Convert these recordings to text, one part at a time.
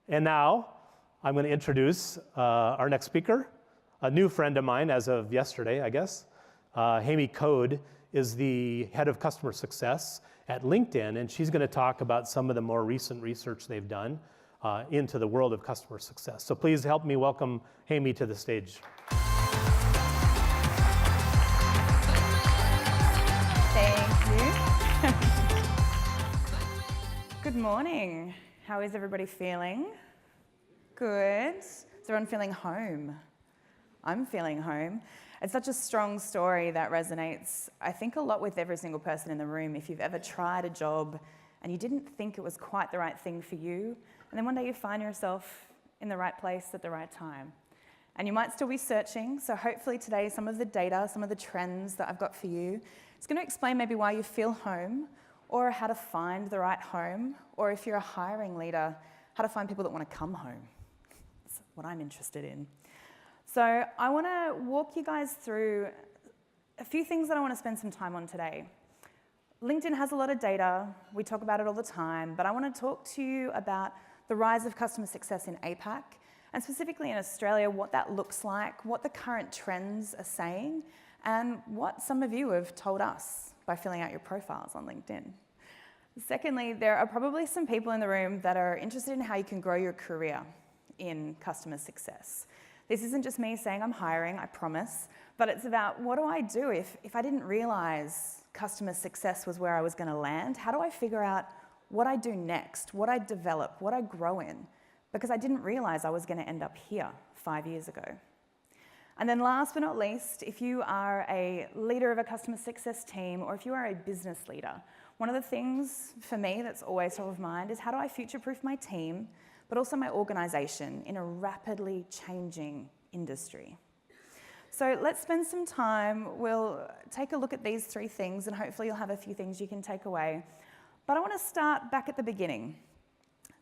And now I'm going to introduce our next speaker, a new friend of mine as of yesterday, I guess. Amy Code is the head of customer success at LinkedIn, and she's going to talk about some of the more recent research they've done into the world of customer success. So please help me welcome Amy to the stage. Thank you. Good morning. How is everybody feeling? Good. Is everyone feeling home? I'm feeling home. It's such a strong story that resonates, I think, a lot with every single person in the room. If you've ever tried a job and you didn't think it was quite the right thing for you, and then one day you find yourself in the right place at the right time. And you might still be searching, so hopefully today some of the data, some of the trends that I've got for you, it's going to explain maybe why you feel home, or how to find the right home, or if you're a hiring leader, how to find people that want to come home. That's what I'm interested in. So I want to walk you guys through a few things that I want to spend some time on today. LinkedIn has a lot of data. We talk about it all the time, but I want to talk to you about the rise of customer success in Apac, and specifically in Australia, what that looks like, what the current trends are saying, and what some of you have told us by filling out your profiles on LinkedIn. Secondly, there are probably some people in the room that are interested in how you can grow your career in customer success. This isn't just me saying I'm hiring, I promise, but it's about what do I do if I didn't realize customer success was where I was going to land? How do I figure out what I do next, what I develop, what I grow in? Because I didn't realize I was going to end up here 5 years ago. And then last but not least, if you are a leader of a customer success team, or if you are a business leader, one of the things for me that's always top of mind is how do I future-proof my team, but also my organization in a rapidly changing industry. So let's spend some time. We'll take a look at these three things, and hopefully you'll have a few things you can take away. But I want to start back at the beginning.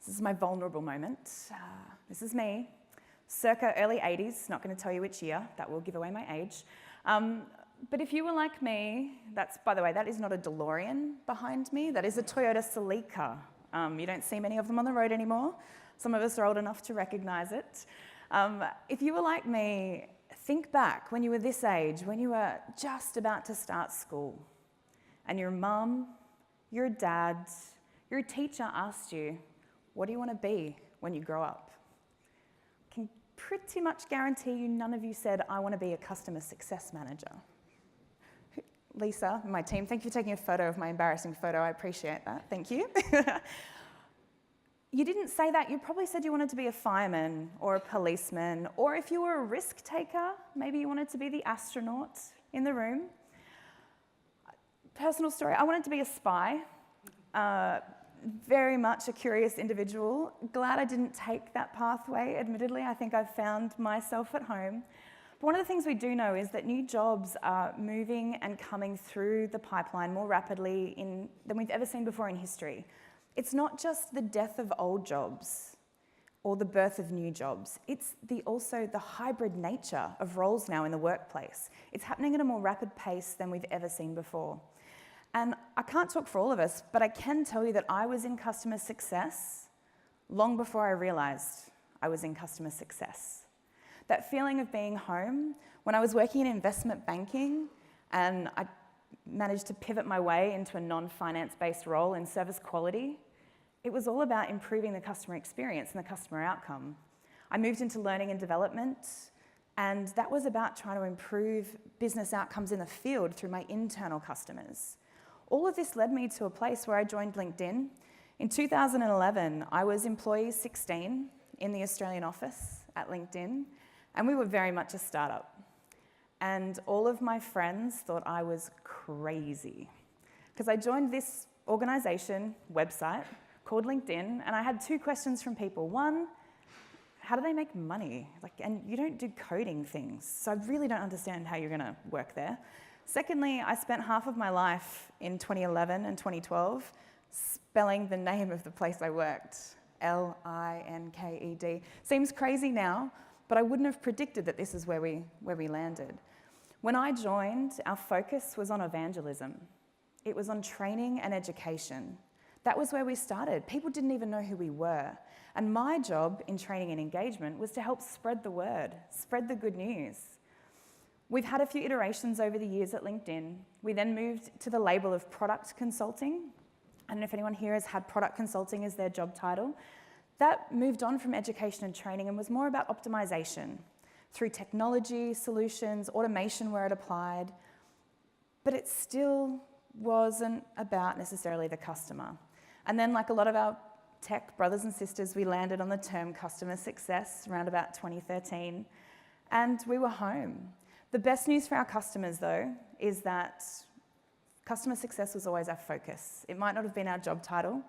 This is my vulnerable moment. This is me, circa early 80s, not going to tell you which year, that will give away my age. But if you were like me, by the way, that is not a DeLorean behind me, that is a Toyota Celica. You don't see many of them on the road anymore. Some of us are old enough to recognize it. If you were like me, think back when you were this age, when you were just about to start school, and your mum, your dad, your teacher asked you, what do you want to be when you grow up? I can pretty much guarantee you none of you said, I want to be a customer success manager. Lisa, my team, thank you for taking a photo of my embarrassing photo. I appreciate that. Thank you. You didn't say that. You probably said you wanted to be a fireman or a policeman, or if you were a risk taker, maybe you wanted to be the astronaut in the room. Personal story, I wanted to be a spy. Very much a curious individual. Glad I didn't take that pathway, admittedly. I think I've found myself at home. But one of the things we do know is that new jobs are moving and coming through the pipeline more rapidly than we've ever seen before in history. It's not just the death of old jobs or the birth of new jobs. It's also the hybrid nature of roles now in the workplace. It's happening at a more rapid pace than we've ever seen before. And I can't talk for all of us, but I can tell you that I was in customer success long before I realized I was in customer success. That feeling of being home, when I was working in investment banking and I managed to pivot my way into a non-finance-based role in service quality, it was all about improving the customer experience and the customer outcome. I moved into learning and development, and that was about trying to improve business outcomes in the field through my internal customers. All of this led me to a place where I joined LinkedIn. In 2011, I was employee 16 in the Australian office at LinkedIn, and we were very much a startup. And all of my friends thought I was crazy because I joined this organization website called LinkedIn, and I had two questions from people. One, how do they make money? And you don't do coding things, so I really don't understand how you're going to work there. Secondly, I spent half of my life in 2011 and 2012 spelling the name of the place I worked, L-I-N-K-E-D. Seems crazy now, but I wouldn't have predicted that this is where we landed. When I joined, our focus was on evangelism. It was on training and education. That was where we started. People didn't even know who we were. And my job in training and engagement was to help spread the word, spread the good news. We've had a few iterations over the years at LinkedIn. We then moved to the label of product consulting. I don't know if anyone here has had product consulting as their job title. That moved on from education and training and was more about optimization through technology, solutions, automation where it applied, but it still wasn't about necessarily the customer. And then, like a lot of our tech brothers and sisters, we landed on the term customer success around about 2013, and we were home. The best news for our customers, though, is that customer success was always our focus. It might not have been our job title,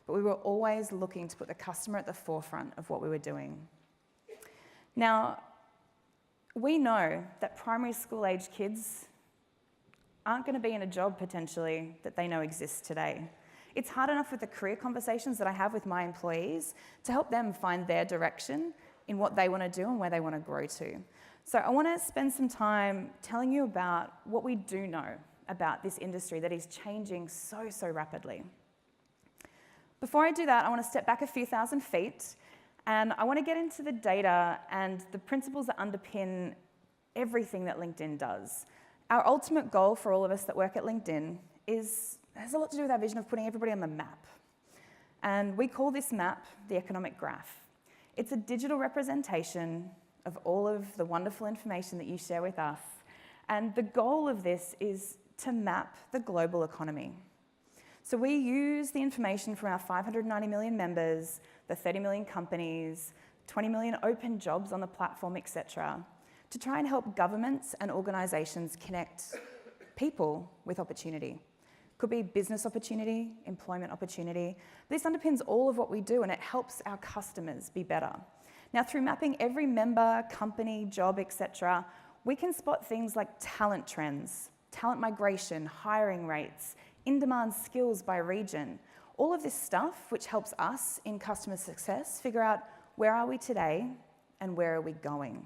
but we were always looking to put the customer at the forefront of what we were doing. Now, we know that primary school age kids aren't going to be in a job potentially that they know exists today. It's hard enough with the career conversations that I have with my employees to help them find their direction in what they want to do and where they want to grow to. So I want to spend some time telling you about what we do know about this industry that is changing so rapidly. Before I do that, I want to step back a few thousand feet, and I want to get into the data and the principles that underpin everything that LinkedIn does. Our ultimate goal for all of us that work at LinkedIn has a lot to do with our vision of putting everybody on the map. And we call this map the economic graph. It's a digital representation of all of the wonderful information that you share with us. And the goal of this is to map the global economy. So we use the information from our 590 million members, the 30 million companies, 20 million open jobs on the platform, etc., to try and help governments and organisations connect people with opportunity. Could be business opportunity, employment opportunity. This underpins all of what we do, and it helps our customers be better. Now, through mapping every member, company, job, etc., we can spot things like talent trends, talent migration, hiring rates, in-demand skills by region. All of this stuff, which helps us in customer success figure out where are we today and where are we going.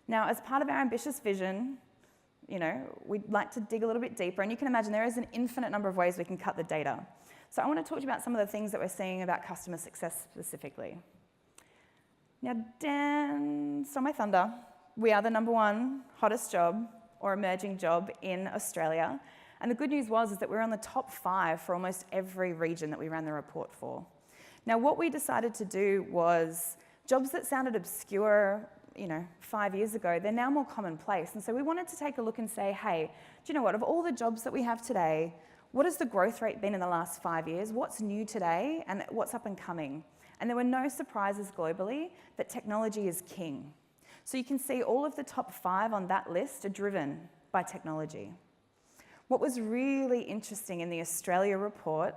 Now, as part of our ambitious vision, we'd like to dig a little bit deeper, and you can imagine there is an infinite number of ways we can cut the data. So I want to talk to you about some of the things that we're seeing about customer success specifically. Now, Dan stole my thunder. We are the #1 hottest job or emerging job in Australia. And the good news is that we're on the top 5 for almost every region that we ran the report for. Now, what we decided to do was jobs that sounded obscure 5 years ago, they're now more commonplace. And so we wanted to take a look and say, hey, do you know what? Of all the jobs that we have today, what has the growth rate been in the last 5 years? What's new today? And what's up and coming? And there were no surprises globally that technology is king. So you can see all of the top 5 on that list are driven by technology. What was really interesting in the Australia report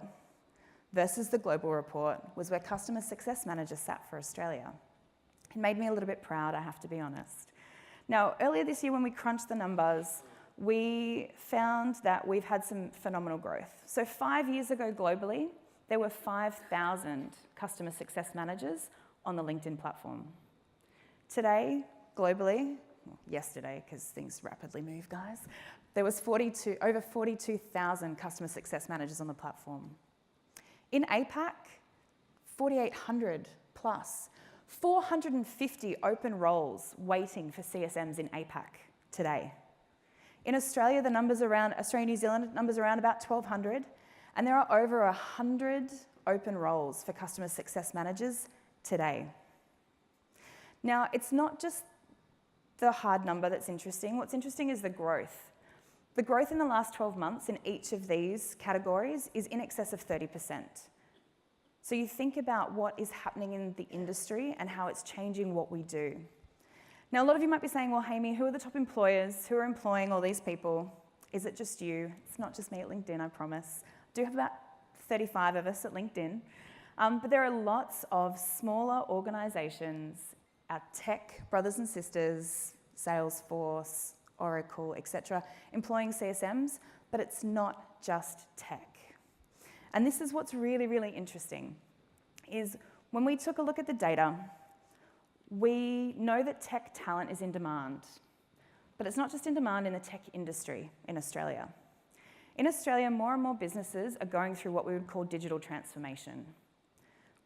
versus the global report was where customer success managers sat for Australia. It made me a little bit proud, I have to be honest. Now, earlier this year when we crunched the numbers, we found that we've had some phenomenal growth. So 5 years ago globally, there were 5,000 customer success managers on the LinkedIn platform. Today, globally, yesterday, because things rapidly move, guys, there was over 42,000 customer success managers on the platform. In Apac, 4,800 plus. 450 open roles waiting for CSMs in Apac today. In Australia, New Zealand, numbers around about 1,200, and there are over 100 open roles for customer success managers today. Now, it's not just the hard number that's interesting. What's interesting is the growth. The growth in the last 12 months in each of these categories is in excess of 30%. So you think about what is happening in the industry and how it's changing what we do. Now, a lot of you might be saying, well, Hamie, who are the top employers? Who are employing all these people? Is it just you? It's not just me at LinkedIn, I promise. I do have about 35 of us at LinkedIn. But there are lots of smaller organizations, our tech brothers and sisters, Salesforce, Oracle, etc., employing CSMs, but it's not just tech. And this is what's really interesting, is when we took a look at the data, we know that tech talent is in demand, but it's not just in demand in the tech industry in Australia. In Australia, more and more businesses are going through what we would call digital transformation.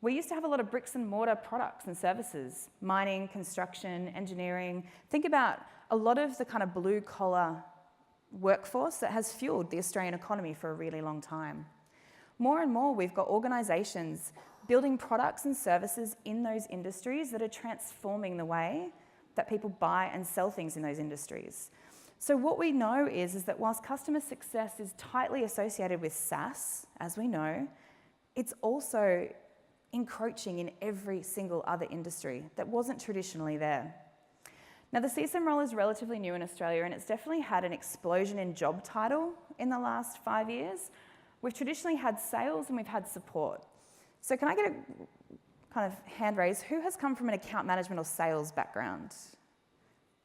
We used to have a lot of bricks and mortar products and services, mining, construction, engineering. Think about a lot of the kind of blue collar workforce that has fueled the Australian economy for a really long time. More and more, we've got organisations building products and services in those industries that are transforming the way that people buy and sell things in those industries. So what we know is that whilst customer success is tightly associated with SaaS, as we know, it's also encroaching in every single other industry that wasn't traditionally there. Now, the CSM role is relatively new in Australia, and it's definitely had an explosion in job title in the last 5 years. We've traditionally had sales and we've had support. So can I get a kind of hand raise? Who has come from an account management or sales background?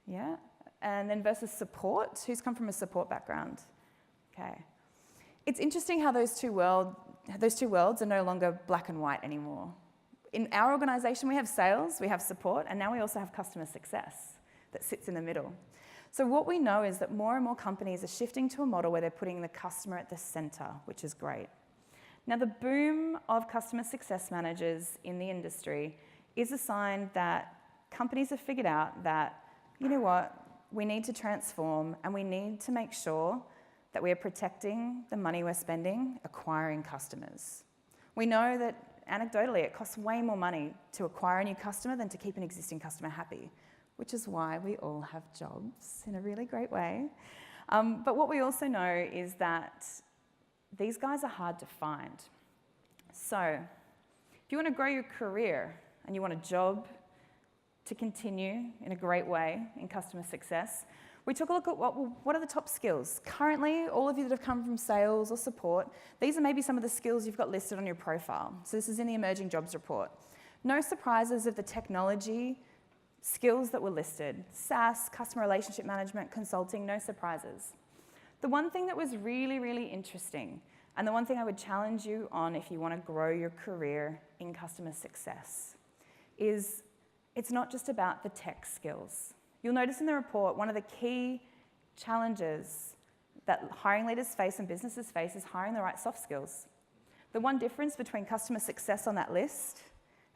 Yeah? And then versus support, who's come from a support background? Okay. It's interesting how those two worlds are no longer black and white anymore. In our organisation, we have sales, we have support, and now we also have customer success that sits in the middle. So what we know is that more and more companies are shifting to a model where they're putting the customer at the centre, which is great. Now, the boom of customer success managers in the industry is a sign that companies have figured out that, you know what, we need to transform and we need to make sure that we are protecting the money we're spending acquiring customers. We know that anecdotally it costs way more money to acquire a new customer than to keep an existing customer happy, which is why we all have jobs in a really great way. But what we also know is that these guys are hard to find. So if you want to grow your career and you want a job to continue in a great way in customer success, we took a look at what are the top skills. Currently, all of you that have come from sales or support, these are maybe some of the skills you've got listed on your profile. So this is in the Emerging Jobs Report. No surprises of the technology skills that were listed. SaaS, customer relationship management, consulting, no surprises. The one thing that was really, really interesting, and the one thing I would challenge you on if you want to grow your career in customer success, is it's not just about the tech skills. You'll notice in the report, one of the key challenges that hiring leaders face and businesses face is hiring the right soft skills. The one difference between customer success on that list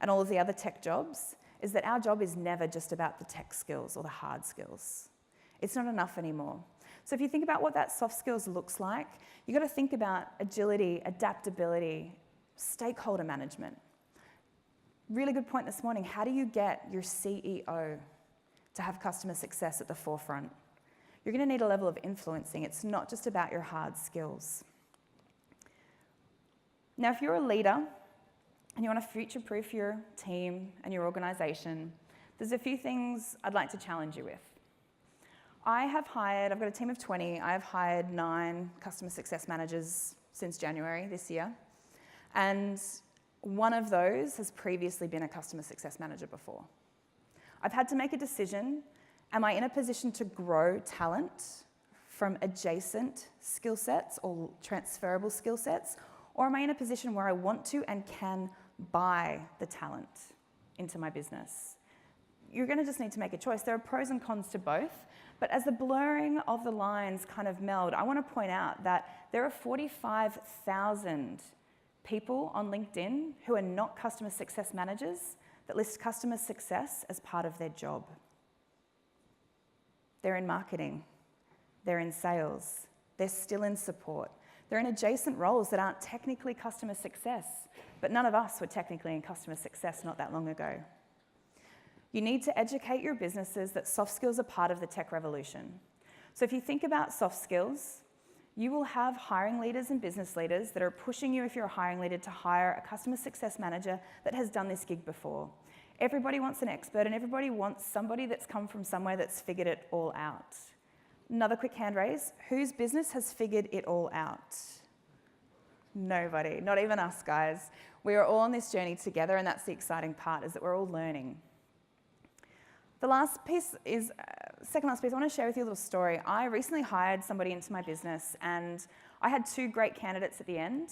and all of the other tech jobs is that our job is never just about the tech skills or the hard skills. It's not enough anymore. So if you think about what that soft skills looks like, you've got to think about agility, adaptability, stakeholder management. Really good point this morning. How do you get your CEO to have customer success at the forefront? You're going to need a level of influencing. It's not just about your hard skills. Now, if you're a leader and you want to future-proof your team and your organisation, there's a few things I'd like to challenge you with. I've got a team of 20. I've hired 9 customer success managers since January this year. And one of those has previously been a customer success manager before. I've had to make a decision. Am I in a position to grow talent from adjacent skill sets or transferable skill sets? Or am I in a position where I want to and can buy the talent into my business? You're going to just need to make a choice. There are pros and cons to both. But as the blurring of the lines kind of meld, I want to point out that there are 45,000 people on LinkedIn who are not customer success managers that list customer success as part of their job. They're in marketing, they're in sales, they're still in support. They're in adjacent roles that aren't technically customer success, but none of us were technically in customer success not that long ago. You need to educate your businesses that soft skills are part of the tech revolution. So if you think about soft skills, you will have hiring leaders and business leaders that are pushing you, if you're a hiring leader, to hire a customer success manager that has done this gig before. Everybody wants an expert and everybody wants somebody that's come from somewhere that's figured it all out. Another quick hand raise. Whose business has figured it all out? Nobody, not even us, guys. We are all on this journey together, and that's the exciting part, is that we're all learning. The last piece is, second last piece, I want to share with you a little story. I recently hired somebody into my business and I had 2 great candidates at the end.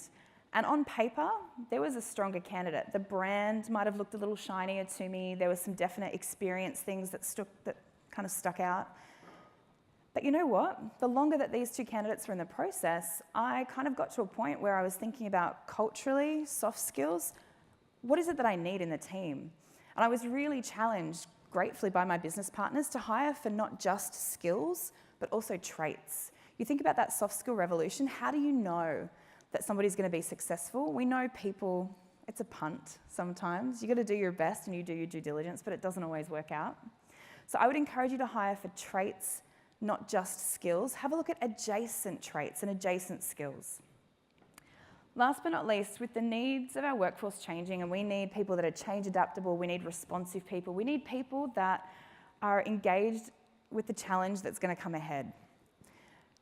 And on paper, there was a stronger candidate. The brand might have looked a little shinier to me. There were some definite experience things that kind of stuck out. But you know what? The longer that these 2 candidates were in the process, I kind of got to a point where I was thinking about culturally, soft skills, What is it that I need in the team? And I was really challenged, gratefully, by my business partners to hire for not just skills, but also traits. You think about that soft skill revolution, how do you know that somebody's going to be successful? We know people, it's a punt sometimes. You've got to do your best and you do your due diligence, but it doesn't always work out. So I would encourage you to hire for traits, not just skills. Have a look at adjacent traits and adjacent skills. Last but not least, with the needs of our workforce changing, and we need people that are change adaptable, we need responsive people, we need people that are engaged with the challenge that's going to come ahead.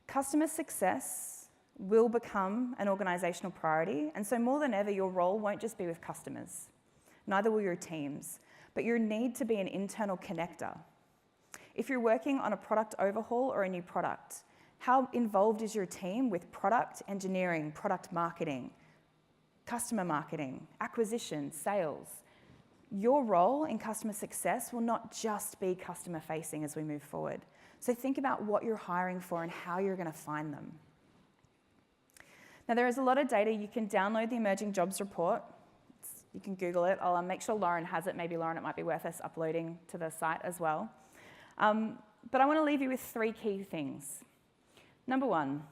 Customer success will become an organisational priority, and so more than ever, your role won't just be with customers, neither will your teams, but your need to be an internal connector. If you're working on a product overhaul or a new product, how involved is your team with product engineering, product marketing, customer marketing, acquisition, sales? Your role in customer success will not just be customer facing as we move forward. So think about what you're hiring for and how you're going to find them. Now, there is a lot of data. You can download the Emerging Jobs Report. You can Google it. I'll make sure Lauren has it. Maybe, Lauren, it might be worth us uploading to the site as well. But I want to leave you with 3 key things. Number 1,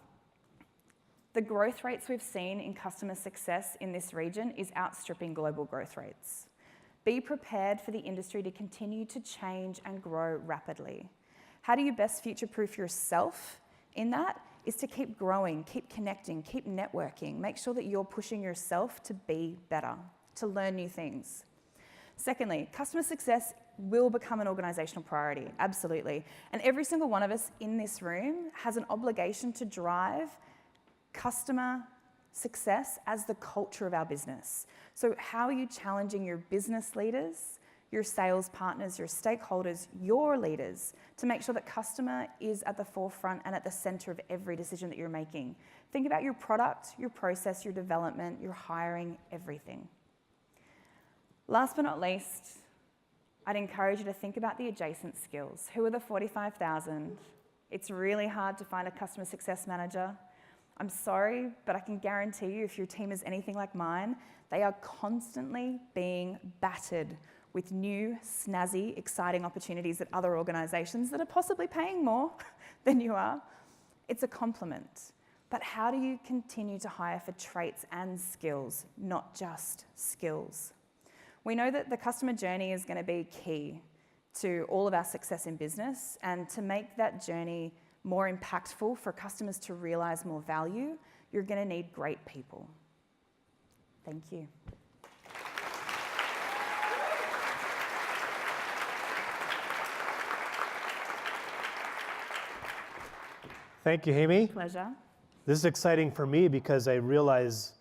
the growth rates we've seen in customer success in this region is outstripping global growth rates. Be prepared for the industry to continue to change and grow rapidly. How do you best future-proof yourself in that? Is to keep growing, keep connecting, keep networking. Make sure that you're pushing yourself to be better, to learn new things. Secondly, customer success will become an organisational priority, absolutely. And every single one of us in this room has an obligation to drive customer success as the culture of our business. So how are you challenging your business leaders, your sales partners, your stakeholders, your leaders, to make sure that customer is at the forefront and at the centre of every decision that you're making? Think about your product, your process, your development, your hiring, everything. Last but not least, I'd encourage you to think about the adjacent skills. Who are the 45,000? It's really hard to find a customer success manager. I'm sorry, but I can guarantee you if your team is anything like mine, they are constantly being battered with new, snazzy, exciting opportunities at other organisations that are possibly paying more than you are. It's a compliment. But how do you continue to hire for traits and skills, not just skills? We know that the customer journey is going to be key to all of our success in business, and to make that journey more impactful for customers to realise more value, you're going to need great people. Thank you. Thank you, Amy. Pleasure. This is exciting for me because I realize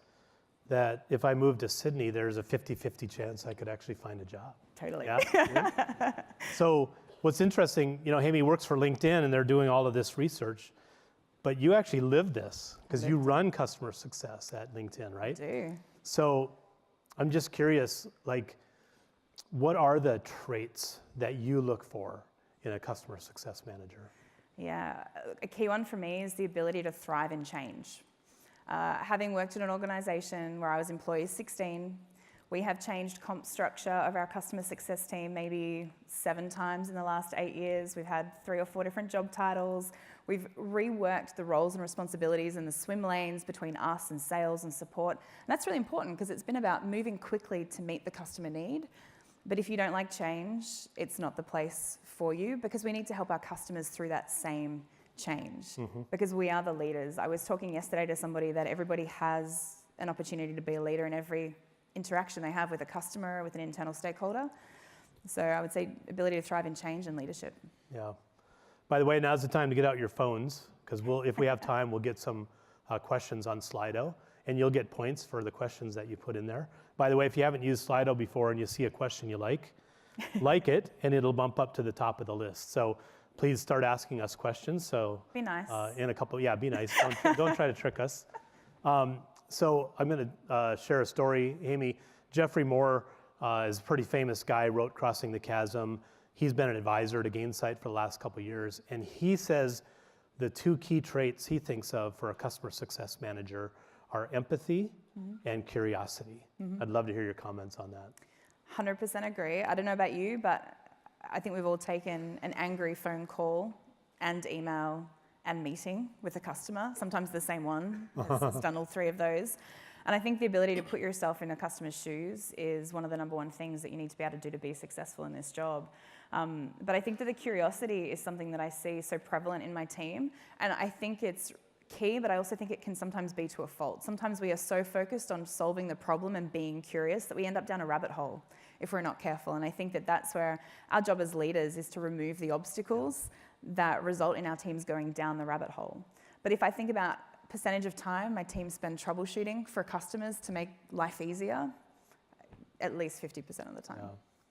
that if I move to Sydney, there's a 50-50 chance I could actually find a job. Totally. Yeah? Yeah. So what's interesting, Amy works for LinkedIn and they're doing all of this research, but you actually live this because you run customer success at LinkedIn, right? I do. So I'm just curious, what are the traits that you look for in a customer success manager? Yeah, a key one for me is the ability to thrive in change. Having worked in an organisation where I was employee 16, we have changed comp structure of our customer success team maybe 7 times in the last 8 years. We've had 3 or 4 different job titles. We've reworked the roles and responsibilities and the swim lanes between us and sales and support. And that's really important because it's been about moving quickly to meet the customer need. But if you don't like change, it's not the place for you, because we need to help our customers through that same change, because we are the leaders. I was talking yesterday to somebody that everybody has an opportunity to be a leader in every interaction they have with a customer, with an internal stakeholder. So I would say ability to thrive in change and leadership. Yeah. By the way, now's the time to get out your phones, because if we have time, we'll get some questions on Slido, and you'll get points for the questions that you put in there. By the way, if you haven't used Slido before and you see a question you like it, and it'll bump up to the top of the list. So please start asking us questions. So be nice. In a couple, be nice. Don't try to trick us. So I'm going to share a story. Amy, Jeffrey Moore is a pretty famous guy, wrote Crossing the Chasm. He's been an advisor to Gainsight for the last couple of years. And he says the 2 key traits he thinks of for a customer success manager are empathy and curiosity. I'd love to hear your comments on that. 100% agree. I don't know about you, but I think we've all taken an angry phone call and email and meeting with a customer, sometimes the same one. It's done all three of those. And I think the ability to put yourself in a customer's shoes is one of the number one things that you need to be able to do to be successful in this job. But I think that the curiosity is something that I see so prevalent in my team. And I think it's key, but I also think it can sometimes be to a fault. Sometimes we are so focused on solving the problem and being curious that we end up down a rabbit hole if we're not careful. And I think that that's where our job as leaders is to remove the obstacles that result in our teams going down the rabbit hole. But if I think about percentage of time my team spend troubleshooting for customers to make life easier, at least 50% of the time.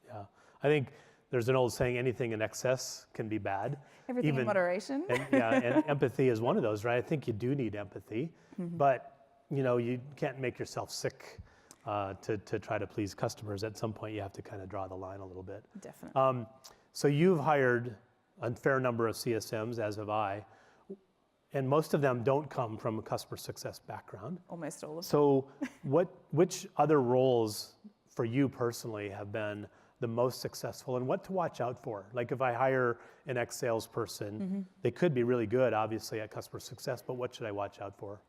Yeah. I think there's an old saying, anything in excess can be bad. Everything in moderation. And empathy is one of those, right? I think you do need empathy, but you can't make yourself sick to try to please customers. At some point, you have to kind of draw the line a little bit. Definitely. So you've hired a fair number of CSMs, as have I, and most of them don't come from a customer success background. Almost all of them. So which other roles for you personally have been the most successful, and what to watch out for? Like if I hire an ex-salesperson, they could be really good, obviously, at customer success, but what should I watch out for?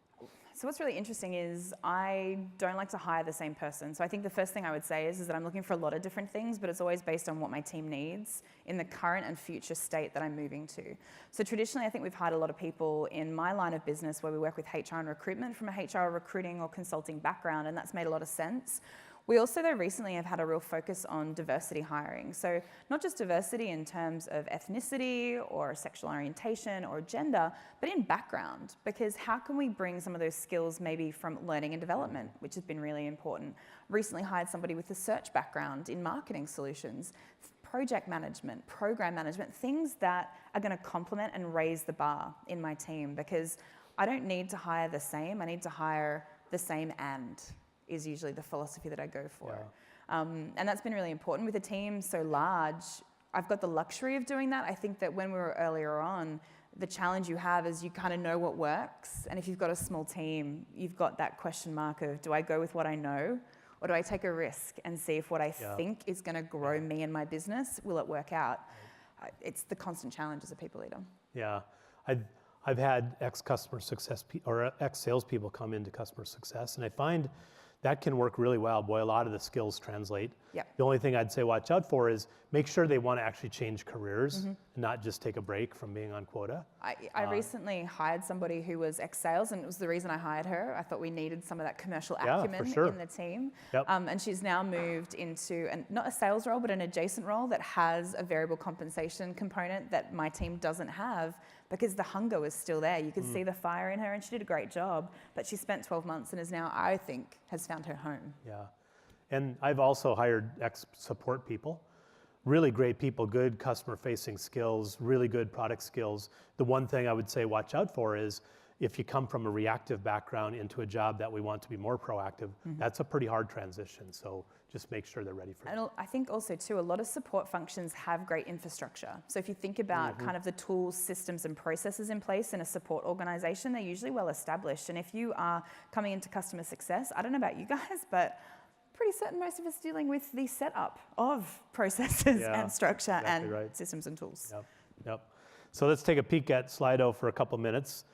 So what's really interesting is I don't like to hire the same person. So I think the first thing I would say is that I'm looking for a lot of different things, but it's always based on what my team needs in the current and future state that I'm moving to. So traditionally, I think we've hired a lot of people in my line of business where we work with HR and recruitment from a HR recruiting or consulting background, and that's made a lot of sense. We also, though, recently have had a real focus on diversity hiring. So not just diversity in terms of ethnicity or sexual orientation or gender, but in background. Because how can we bring some of those skills maybe from learning and development, which has been really important. Recently hired somebody with a search background in marketing solutions, project management, program management, things that are going to complement and raise the bar in my team. Because I don't need to hire the same, I need to hire the same and. Is usually the philosophy that I go for. Yeah. And that's been really important. With a team so large, I've got the luxury of doing that. I think that when we were earlier on, the challenge you have is you kind of know what works. And if you've got a small team, you've got that question mark of, do I go with what I know? Or do I take a risk and see if what I think is going to grow me and my business, will it work out? It's the constant challenge as a people leader. Yeah. I've had ex-customer success or ex-salespeople come into customer success, and I find that can work really well. Boy, a lot of the skills translate. Yep. The only thing I'd say watch out for is make sure they want to actually change careers and not just take a break from being on quota. I recently hired somebody who was ex-sales, and it was the reason I hired her. I thought we needed some of that commercial acumen in the team. Yep. And she's now moved into not a sales role, but an adjacent role that has a variable compensation component that my team doesn't have, because the hunger was still there. You could see the fire in her, and she did a great job. But she spent 12 months and is now, I think, has found her home. Yeah. And I've also hired ex-support people, really great people, good customer-facing skills, really good product skills. The one thing I would say watch out for is if you come from a reactive background into a job that we want to be more proactive, that's a pretty hard transition. So just make sure they're ready for it. And I think also too, a lot of support functions have great infrastructure. So if you think about kind of the tools, systems and processes in place in a support organization, they're usually well established. And if you are coming into customer success, I don't know about you guys, but pretty certain most of us dealing with the setup of processes and structure systems and tools. Yep. So let's take a peek at Slido for a couple minutes.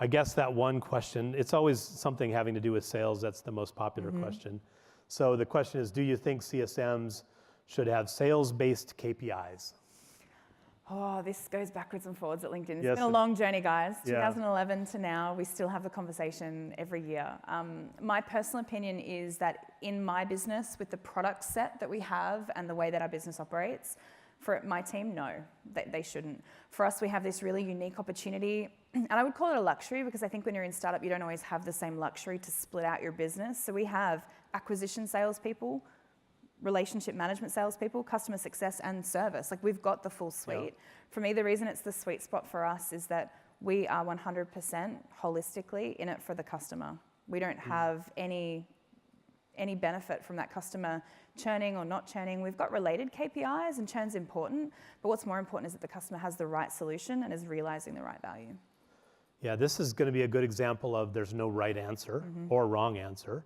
I guess that one question, it's always something having to do with sales. That's the most popular question. So the question is, do you think CSMs should have sales-based KPIs? Oh, this goes backwards and forwards at LinkedIn. It's been a long journey, guys. 2011 to now, we still have the conversation every year. My personal opinion is that in my business, with the product set that we have and the way that our business operates, for my team, no, they shouldn't. For us, we have this really unique opportunity, and I would call it a luxury because I think when you're in startup, you don't always have the same luxury to split out your business. So we have acquisition salespeople, relationship management salespeople, customer success, and service. Like, we've got the full suite. Yep. For me, the reason it's the sweet spot for us is that we are 100% holistically in it for the customer. We don't have any benefit from that customer churning or not churning. We've got related KPIs, and churn's important, but what's more important is that the customer has the right solution and is realizing the right value. Yeah, this is going to be a good example of there's no right answer or wrong answer.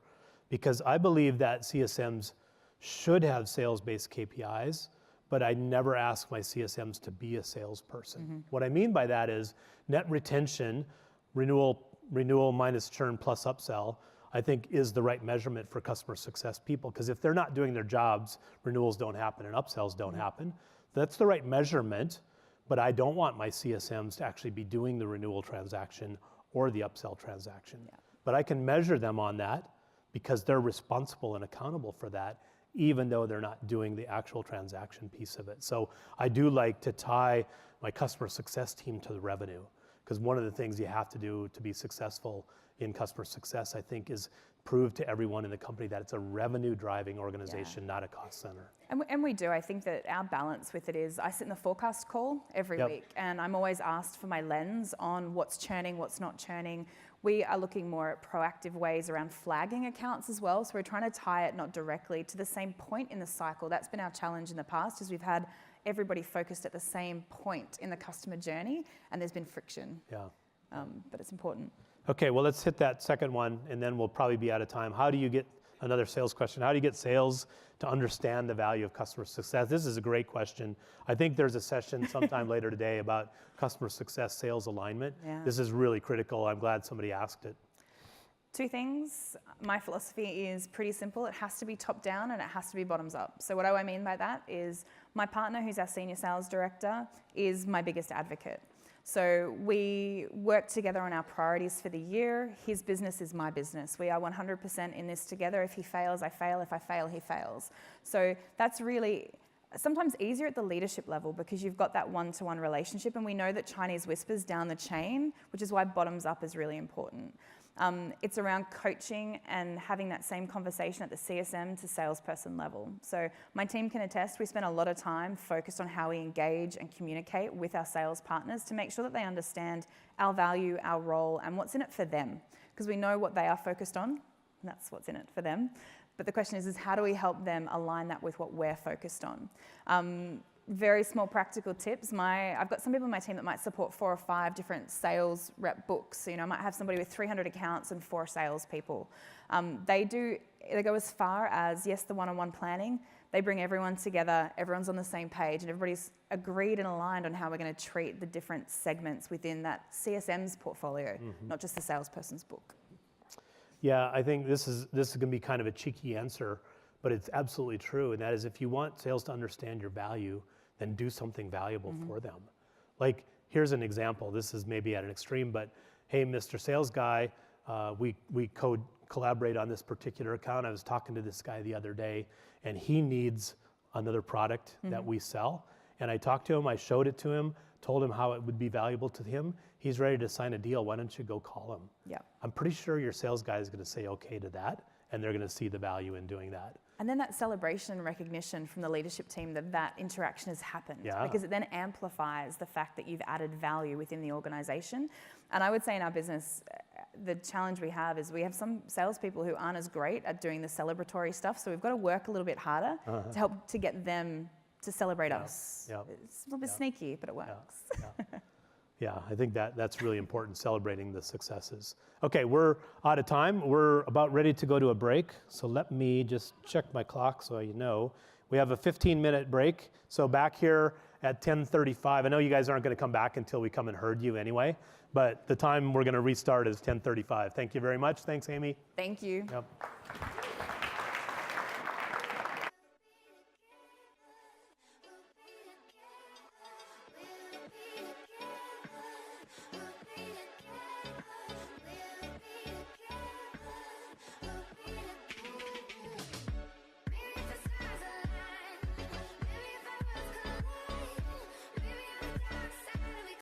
because I believe that CSMs should have sales-based KPIs, but I never ask my CSMs to be a salesperson. What I mean by that is net retention, renewal minus churn plus upsell, I think is the right measurement for customer success people, because if they're not doing their jobs, renewals don't happen and upsells don't happen. That's the right measurement, but I don't want my CSMs to actually be doing the renewal transaction or the upsell transaction. But I can measure them on that because they're responsible and accountable for that, even though they're not doing the actual transaction piece of it. So I do like to tie my customer success team to the revenue, because one of the things you have to do to be successful in customer success, I think, is prove to everyone in the company that it's a revenue-driving organization, not a cost center. And we do. I think that our balance with it is, I sit in the forecast call every week, and I'm always asked for my lens on what's churning, what's not churning. We are looking more at proactive ways around flagging accounts as well. So we're trying to tie it not directly to the same point in the cycle. That's been our challenge in the past, is we've had everybody focused at the same point in the customer journey, and there's been friction. But it's important. Okay, well, let's hit that second one, and then we'll probably be out of time. How do you get, another sales question, how do you get sales to understand the value of customer success? This is a great question. I think there's a session sometime later today about customer success sales alignment. This is really critical. I'm glad somebody asked it. Two things. My philosophy is pretty simple. It has to be top down and it has to be bottoms up. So what do I mean by that is my partner, who's our senior sales director, is my biggest advocate. So we work together on our priorities for the year. His business is my business. We are 100% in this together. If he fails, I fail. If I fail, he fails. So that's really sometimes easier at the leadership level, because you've got that one-to-one relationship, and we know that Chinese whispers down the chain, which is why bottoms up is really important. It's around coaching and having that same conversation at the CSM to salesperson level. So my team can attest, we spend a lot of time focused on how we engage and communicate with our sales partners to make sure that they understand our value, our role, and what's in it for them. Because we know what they are focused on, and that's what's in it for them. But the question is how do we help them align that with what we're focused on? Very small practical tips. I've got some people on my team that might support 4 or 5 different sales rep books. So, I might have somebody with 300 accounts and 4 salespeople. They go as far as, yes, the one-on-one planning. They bring everyone together, everyone's on the same page, and everybody's agreed and aligned on how we're going to treat the different segments within that CSM's portfolio, not just the salesperson's book. Yeah, I think this is going to be kind of a cheeky answer, but it's absolutely true. And that is, if you want sales to understand your value, then do something valuable for them. Like, here's an example. This is maybe at an extreme, but hey, Mr. Sales Guy, we collaborate on this particular account. I was talking to this guy the other day, and he needs another product that we sell. And I talked to him, I showed it to him, told him how it would be valuable to him. He's ready to sign a deal. Why don't you go call him? Yeah. I'm pretty sure your sales guy is going to say okay to that, and they're going to see the value in doing that. And then that celebration and recognition from the leadership team that interaction has happened, because it then amplifies the fact that you've added value within the organization. And I would say in our business, the challenge we have is we have some salespeople who aren't as great at doing the celebratory stuff, so we've got to work a little bit harder to help to get them to celebrate us. It's a little bit sneaky, but it works. Yeah, I think that's really important, celebrating the successes. Okay, we're out of time. We're about ready to go to a break. So let me just check my clock so you know. We have a 15-minute break. So back here at 10:35. I know you guys aren't going to come back until we come and herd you anyway, but the time we're going to restart is 10:35. Thank you very much. Thanks, Amy. Thank you. Yep.